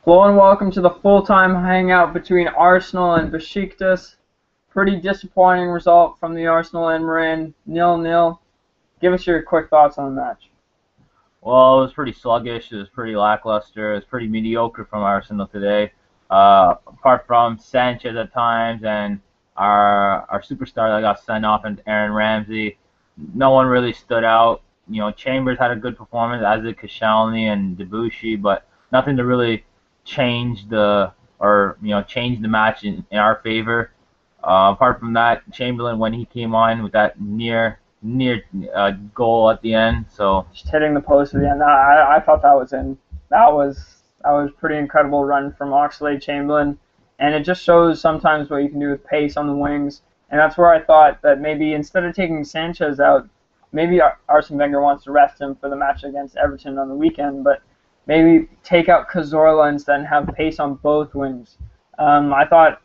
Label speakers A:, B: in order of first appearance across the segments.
A: Hello and welcome to the full-time hangout between Arsenal and Besiktas. Pretty disappointing result from the Arsenal end. We're in 0-0. Give us your quick thoughts on the match.
B: Well, it was pretty sluggish. It was pretty lackluster. It was pretty mediocre from Arsenal today. Apart from Sanchez at times and our superstar that got sent off, and Aaron Ramsey, no one really stood out. Chambers had a good performance, as did Koscielny and Debussy, but nothing to really change the match in our favor. Apart from that, Chamberlain, when he came on with that near goal at the end. So
A: Just hitting the post at the end. I thought that was in. That was pretty incredible run from Oxlade-Chamberlain, and it just shows sometimes what you can do with pace on the wings. And that's where I thought that maybe instead of taking Sanchez out, maybe Arsene Wenger wants to rest him for the match against Everton on the weekend, but maybe take out Cazorla instead and have pace on both wings. I thought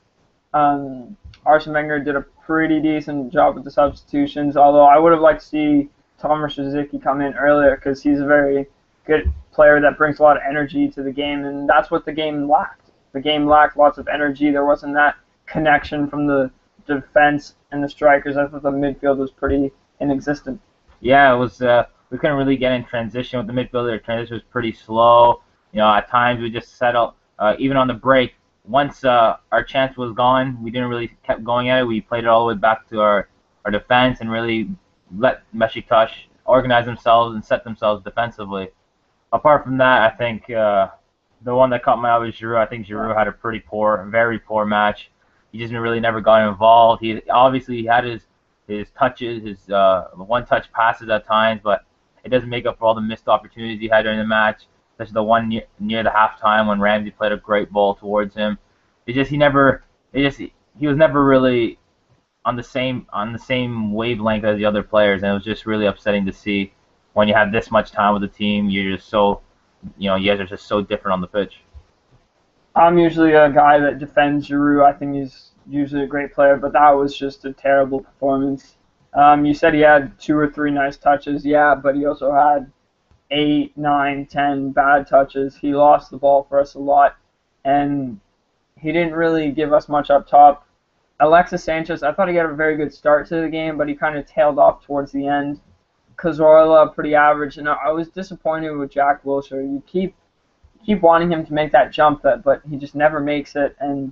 A: Arsene Wenger did a pretty decent job with the substitutions, although I would have liked to see Thomas Rosicky come in earlier because he's a very good player that brings a lot of energy to the game, and that's what the game lacked. The game lacked lots of energy. There wasn't that connection from the defense and the strikers. I thought the midfield was pretty inexistent.
B: yeah, it was. We couldn't really get in transition with the midfielder. Transition was pretty slow. At times we just settled. Even on the break, once our chance was gone, we didn't really kept going at it. We played it all the way back to our defense and really let Besiktas organize themselves and set themselves defensively. Apart from that, I think the one that caught my eye was Giroud. I think Giroud had a very poor match. He just really never got involved. He obviously had his touches, his one-touch passes at times, but it doesn't make up for all the missed opportunities he had during the match, especially the one near the halftime when Ramsey played a great ball towards him. He was never really on the same wavelength as the other players, and it was just really upsetting to see when you have this much time with the team. You're just so, you guys are just so different on the pitch.
A: I'm usually a guy that defends Giroud. I think he's usually a great player, but that was just a terrible performance. You said he had 2 or 3 nice touches, yeah, but he also had 8, 9, 10 bad touches. He lost the ball for us a lot, and he didn't really give us much up top. Alexis Sanchez, I thought he had a very good start to the game, but he kind of tailed off towards the end. Cazorla, pretty average, and I was disappointed with Jack Wilshere. You keep wanting him to make that jump, but he just never makes it. And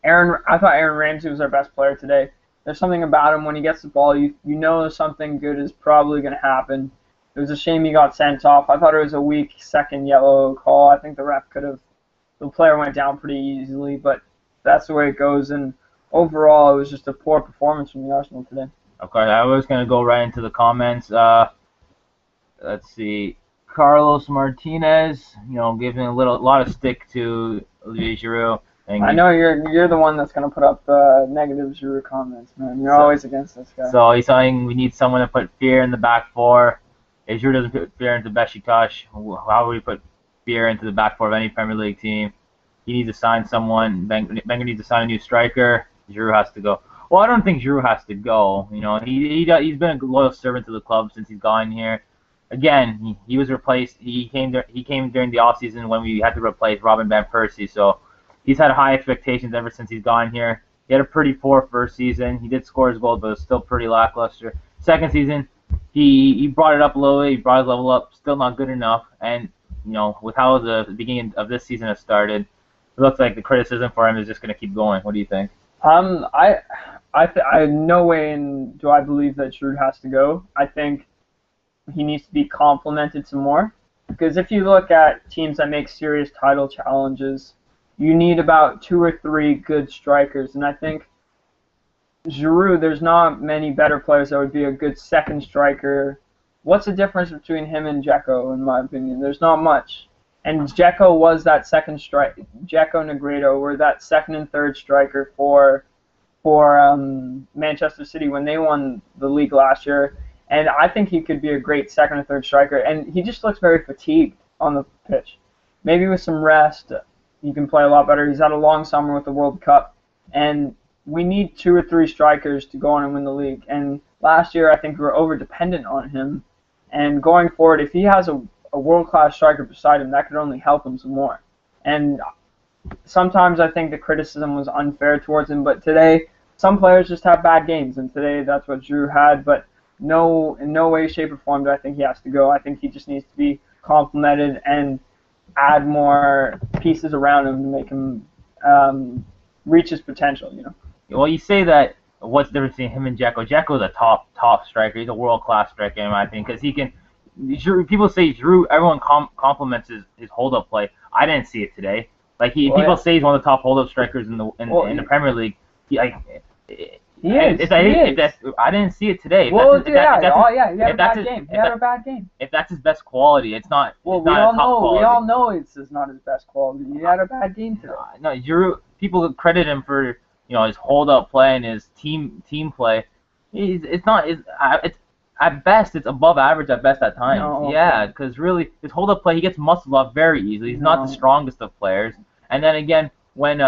A: I thought Aaron Ramsey was our best player today. There's something about him when he gets the ball, you know something good is probably going to happen. It was a shame he got sent off. I thought it was a weak second yellow call. I think the player went down pretty easily, but that's the way it goes. And overall, it was just a poor performance from the Arsenal today.
B: Of course, I was going to go right into the comments. Let's see. Carlos Martinez, giving a lot of stick to Olivier Giroud. And
A: I know you're the one that's going to put up the negative Giroud comments, man. You're always against this guy.
B: So he's saying we need someone to put fear in the back four. If Giroud doesn't put fear into Besiktas, how would we put fear into the back four of any Premier League team? He needs to sign someone. Wenger needs to sign a new striker. Giroud has to go. Well, I don't think Giroud has to go. He's been a loyal servant to the club since he's gone here. Again, he was replaced. He came during the offseason when we had to replace Robin van Persie. So he's had high expectations ever since he's gone here. He had a pretty poor first season. He did score his goals, but it was still pretty lackluster. Second season, he brought it up a little bit. He brought his level up. Still not good enough. And with how the beginning of this season has started, it looks like the criticism for him is just going to keep going. What do you think?
A: I no way do I believe that Giroud has to go. I think he needs to be complimented some more. Because if you look at teams that make serious title challenges, you need about 2 or 3 good strikers. And I think Giroud, there's not many better players that would be a good second striker. What's the difference between him and Dzeko, in my opinion? There's not much. And Dzeko was that second striker. Dzeko and Negredo were that second and third striker for Manchester City when they won the league last year. And I think he could be a great second or third striker. And he just looks very fatigued on the pitch. Maybe with some rest, he can play a lot better. He's had a long summer with the World Cup. And we need 2 or 3 strikers to go on and win the league. And last year, I think we were over-dependent on him. And going forward, if he has a world-class striker beside him, that could only help him some more. and sometimes I think the criticism was unfair towards him. But today, some players just have bad games, and today that's what Giroud had. But no, in no way, shape, or form do I think he has to go. I think he just needs to be complimented and add more pieces around him to make him reach his potential.
B: Well, you say that. What's the difference between him and Dzeko? Dzeko's a top striker. He's a world class striker in my opinion because he can. People say Giroud. Everyone compliments his hold up play. I didn't see it today. Like people say he's one of the top hold up strikers in the Premier League.
A: He is.
B: I didn't see it today.
A: He had a bad game. He had a bad game.
B: If that's his best quality, it's not.
A: Well,
B: we
A: all know it's not his best quality. He had a bad game today.
B: No, Giroud. People credit him for his hold up play and his team play. It's at best it's above average at best at times.
A: No.
B: Yeah, because really his hold up play he gets muscled up very easily. He's not the strongest of players. And then again when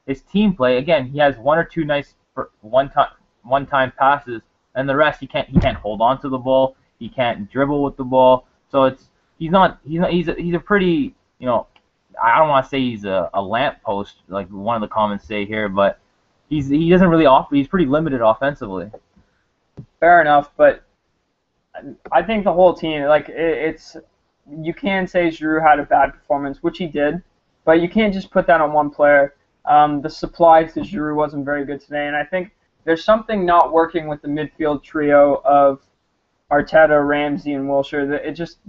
B: his team play again he has one or two nice one time passes and the rest he can't hold on to the ball. He can't dribble with the ball. So he's a pretty I don't want to say he's a lamppost like one of the comments say here, but he doesn't really offer. He's pretty limited offensively.
A: Fair enough, but I think the whole team, it's you can say Giroud had a bad performance, which he did, but you can't just put that on one player. The supply to Giroud wasn't very good today, and I think there's something not working with the midfield trio of Arteta, Ramsey, and Wilshere.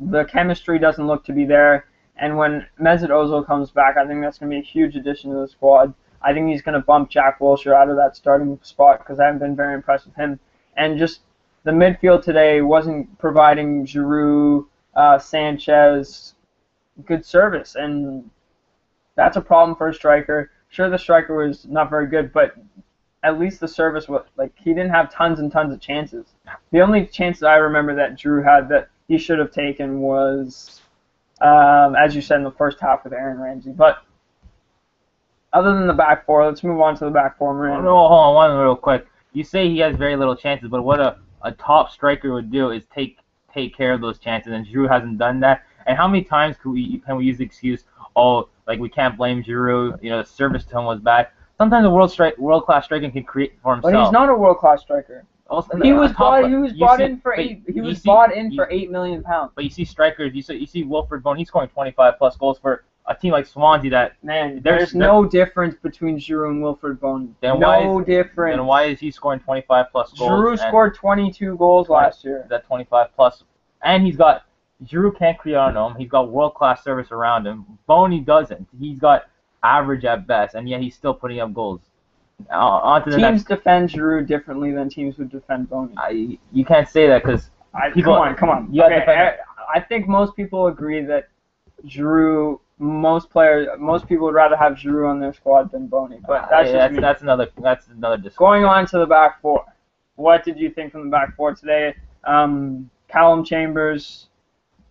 A: The chemistry doesn't look to be there, and when Mesut Ozil comes back, I think that's going to be a huge addition to the squad. I think he's going to bump Jack Wilshere out of that starting spot because I haven't been very impressed with him. And just the midfield today wasn't providing Giroud, Sanchez good service, and that's a problem for a striker. Sure, the striker was not very good, but at least the service was he didn't have tons and tons of chances. The only chances I remember that Giroud had that he should have taken was, as you said, in the first half with Aaron Ramsey. But other than the back four, let's move on to the back four.
B: No, hold on one real quick. You say he has very little chances, but what a top striker would do is take care of those chances, and Giroud hasn't done that. And how many times can we use the excuse, we can't blame Giroud, the service to him was bad. Sometimes a world-class striker can create for himself.
A: But he's not a world-class striker. He was bought in for £8 million.
B: But you see strikers, you see Wilfred Bone, he's scoring 25 plus goals for a team like Swansea that
A: there's no difference between Giroud and Wilfred Bone. No difference.
B: Then why is he scoring 25 plus goals?
A: Giroud scored 22 goals last year.
B: That 25 plus, and Giroud can't create on him. He's got world class service around him. Boney doesn't. He's got average at best, and yet he's still putting up goals.
A: Teams defend Giroud differently than teams would defend Boney.
B: You can't say that because
A: come on. I think most people agree that Giroud. Most people would rather have Giroud on their squad than Boney, but that's another discussion. Going on to the back four, what did you think from the back four today? Callum Chambers,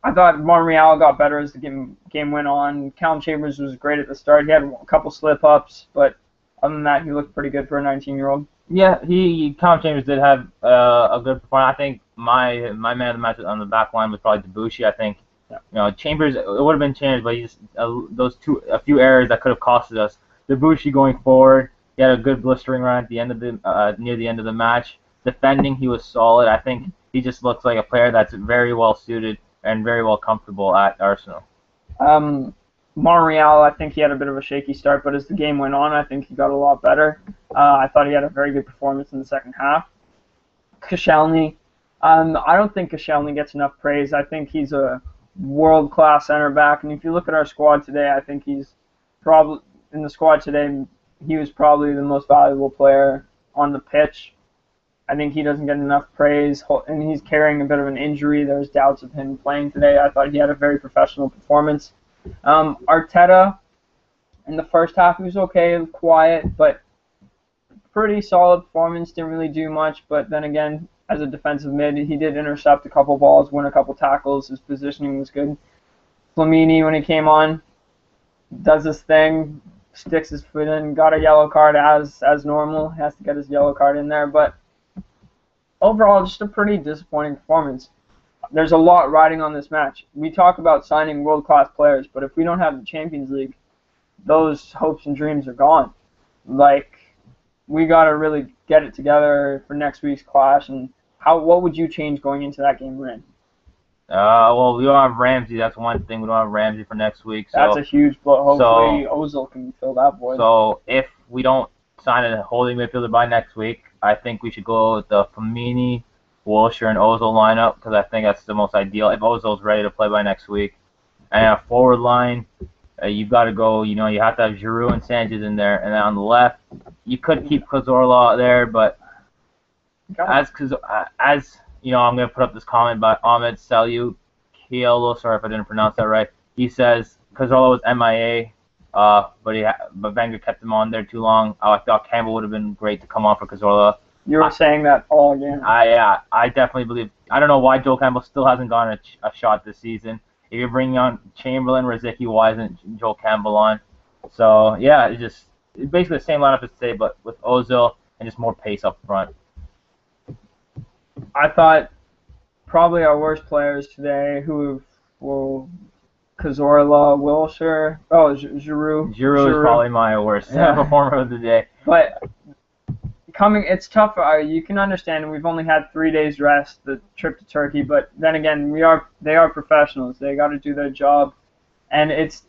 A: I thought Monreal got better as the game went on. Callum Chambers was great at the start. He had a couple slip-ups, but other than that, he looked pretty good for a 19-year-old.
B: Yeah, Callum Chambers did have a good performance. I think my man of the match on the back line was probably Debussy, I think. Chambers, it would have been Chambers, but he just a few errors that could have costed us. Debussy going forward, he had a good blistering run at the end of near the end of the match. Defending, he was solid. I think he just looks like a player that's very well suited and very well comfortable at Arsenal.
A: Monreal, I think he had a bit of a shaky start, but as the game went on, I think he got a lot better. I thought he had a very good performance in the second half. Koscielny, I don't think Koscielny gets enough praise. I think he's a world-class center back, and if you look at our squad today, I think he's probably in the squad today. He was probably the most valuable player on the pitch. I think he doesn't get enough praise, and he's carrying a bit of an injury. There's doubts of him playing today. I thought he had a very professional performance. Arteta, in the first half, he was okay, quiet, but pretty solid performance. Didn't really do much, but then again, as a defensive mid, he did intercept a couple balls, win a couple tackles. His positioning was good. Flamini, when he came on, does his thing, sticks his foot in, got a yellow card as normal. He has to get his yellow card in there, but overall, just a pretty disappointing performance. There's a lot riding on this match. We talk about signing world-class players, but if we don't have the Champions League, those hopes and dreams are gone. Like, we got to really get it together for next week's clash. And what would you change going into that game we're in?
B: Well, we don't have Ramsey. That's one thing. We don't have Ramsey for next week. So,
A: that's a huge blow. Hopefully, Ozil can fill that void.
B: So, if we don't sign a holding midfielder by next week, I think we should go with the Femini, Wilshere, and Ozil lineup because I think that's the most ideal if Ozil's ready to play by next week. And a forward line, you've got to go. You have to have Giroud and Sanchez in there. And then on the left, you could keep Cazorla there, but I'm going to put up this comment by Ahmed Salyu Kielo. Sorry if I didn't pronounce that right. He says Cazorla was MIA, but Wenger kept him on there too long. I thought Campbell would have been great to come on for Cazorla.
A: You were saying that all game.
B: I definitely believe. I don't know why Joel Campbell still hasn't gotten a shot this season. If you're bringing on Chamberlain, Rosicky, why isn't Joel Campbell on? So yeah, it's basically the same lineup as today, but with Ozil and just more pace up front.
A: I thought probably our worst players today, who were Cazorla, Wilshere, Giroud.
B: Giroud is probably my worst performer of the day.
A: But it's tough. You can understand we've only had 3 days rest, the trip to Turkey, but then again, they are professionals. They got to do their job, and it's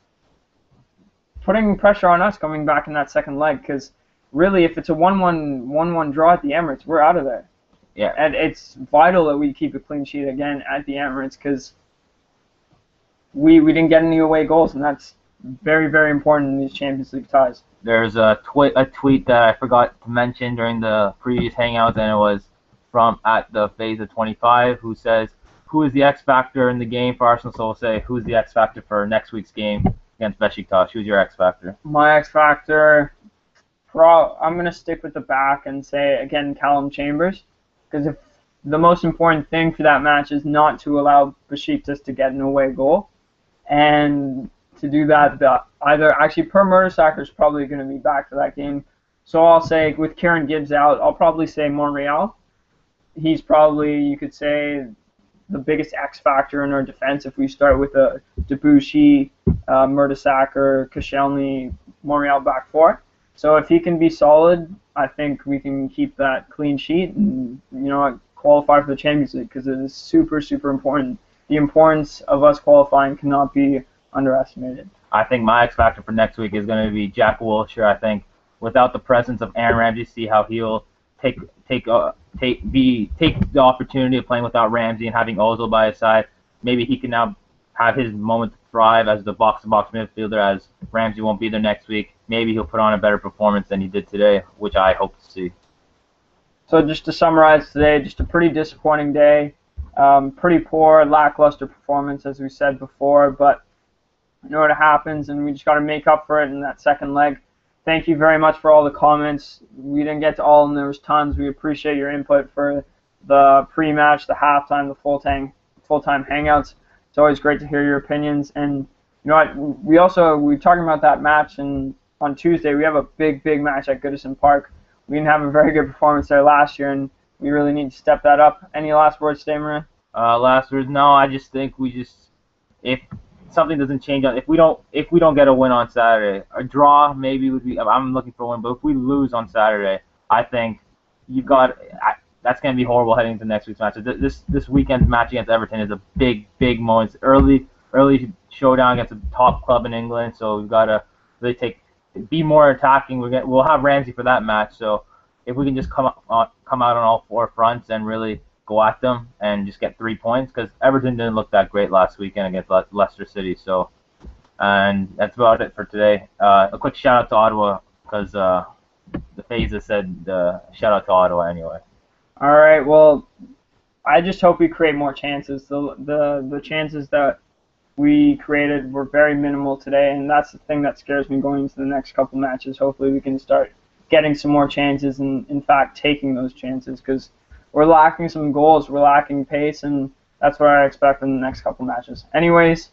A: putting pressure on us coming back in that second leg because really, if it's a 1-1 draw at the Emirates, we're out of there.
B: Yeah.
A: And it's vital that we keep a clean sheet again at the Emirates because we didn't get any away goals, and that's very, very important in these Champions League ties.
B: There's a tweet that I forgot to mention during the previous Hangout, and it was from @thephase25, who says, "Who is the X factor in the game for Arsenal?" So we'll say, "Who's the X factor for next week's game against Besiktas?" Who's your X factor?
A: My X factor, I'm gonna stick with the back and say again Callum Chambers, because if the most important thing for that match is not to allow Besiktas to get an away goal, and to do that, Per Mertesacker is probably going to be back for that game. So I'll say, with Kieran Gibbs out, I'll probably say Monreal. He's probably, you could say, the biggest X factor in our defense if we start with a Debussy, Mertesacker, Koscielny, Monreal back four. So if he can be solid, I think we can keep that clean sheet and, qualify for the Champions League because it is super, super important. The importance of us qualifying cannot be underestimated.
B: I think my X factor for next week is going to be Jack Wilshere. I think without the presence of Aaron Ramsey, see how he'll take the opportunity of playing without Ramsey and having Ozil by his side. Maybe he can now have his moment to thrive as the box-to-box midfielder, as Ramsey won't be there next week. Maybe he'll put on a better performance than he did today, which I hope to see.
A: So just to summarize today, just a pretty disappointing day. Pretty poor, lackluster performance, as we said before, but what happens, and we just got to make up for it in that second leg. Thank you very much for all the comments. We didn't get to all, and there was tons. We appreciate your input for the pre-match, the halftime, the full-time hangouts. It's always great to hear your opinions. And we're talking about that match, and on Tuesday we have a big match at Goodison Park. We didn't have a very good performance there last year, and we really need to step that up. Any last words today, Marin?
B: Last words? No, I just think if something doesn't change, if we don't get a win on Saturday, a draw maybe would be. I'm looking for a win, but if we lose on Saturday, I think that's going to be horrible heading into next week's match. This weekend's match against Everton is a big moment. It's early showdown against a top club in England, so we've got to really be more attacking. We'll have Ramsey for that match, so if we can just come out on all four fronts and really go at them and just get 3 points, because Everton didn't look that great last weekend against Leicester City. So, and that's about it for today. A quick shout out to Ottawa, because the Phases said shout out to Ottawa anyway.
A: All right. Well, I just hope we create more chances. The chances that we created were very minimal today, and that's the thing that scares me going into the next couple matches. Hopefully, we can start getting some more chances and, in fact, taking those chances, because we're lacking some goals, we're lacking pace, and that's what I expect in the next couple matches. Anyways,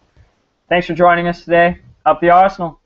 A: thanks for joining us today. Up the Arsenal!